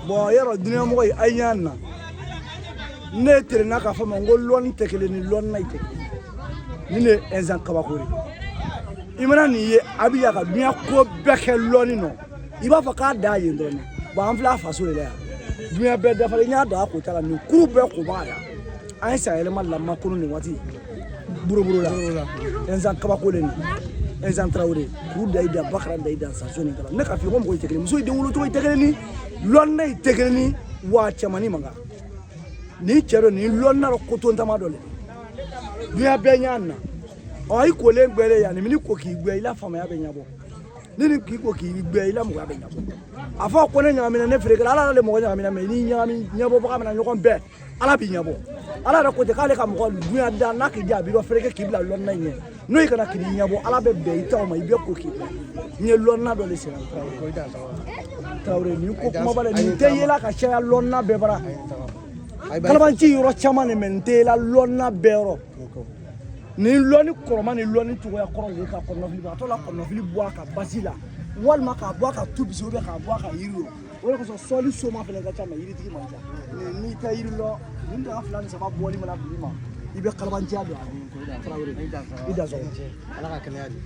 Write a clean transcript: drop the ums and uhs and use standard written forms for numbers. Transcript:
bon yɔrɔ dunuya mɔgɔ ye a y'an na ne terenna k'a fɔ ma ko lɔnni tɛ kelen ni lɔnni na tɛ kelen ni ne ye ɛnzan kabako de i mana nin ye a bɛ yan ka dunuya ko bɛɛ kɛ lɔnni nɔ i b'a fɔ k'a da yen dɔrɔn bon an filɛ a faso de la yan dunuya bɛɛ dafalen n y'a da a ko ta la nin kuru bɛɛ ko b'a yan an ye sayɛlɛma lamɔ kɔnɔ nin waati buruburu la ɛnzan kabako de nin ɛnzan tarawele k'u da i da bakara da i da sanso nin kala ne k'a fɔ i ko mɔgɔ tɛ kelen muso den wolocogo tɛ kelen ni lɔnna tɛ kelen ni wa cɛmannin man kan ni cɛ dɔ nin lɔnna dɔ kotontama dɔ le dunuya bɛɛ ɲ'a na i kolen gbɛlen yan nin mini ko k'i gbɛ i la faamaya bɛ ɲɛbɔ ni nin k'i ko k'i gbɛ i la mɔgɔya bɛ ɲɛbɔ a fɔ ko ne ɲagamina ne feere kɛla ala de mɔgɔ ɲagamina mɛ ni ɲagami ɲɛbɔbaga mina ɲɔgɔn bɛɛ ala b'i ɲɛbɔ ala yɛrɛ ko ten k'ale ka mɔgɔ dunuya da n'a k'i di a b'i dɔ feere k'i bila lɔnna in ɲɛ n'o i kana k'i ɲɛbɔ ala bɛ bɛn i taw ma i bɛ ko k'i n ye lɔnna dɔ de sera Tarawele nin ko kumaba la nin tɛ yela ka caya lɔnna bɛɛ bara kalabanci yɔrɔ caman de mɛ nin tɛ yela lɔnna bɛɛ yɔrɔ nin lɔnni kɔrɔma ni lɔnni cogoya kɔrɔ de ka kɔnɔfili bɔ a tɔ la kɔnɔfili bɔ a ka basi la walima k'a bɔ a ka tu bisi k'a bɔ a ka yiri lɔ o de kosɔn sɔli soma fana ka ca mɛ yiritigi man ca n'i tɛ yiri lɔ nin daga 2 ni 3 bɔli mana bi ma i bɛ kalabanciya don a la Tarawele i da sɔrɔ ala ka kɛnɛya di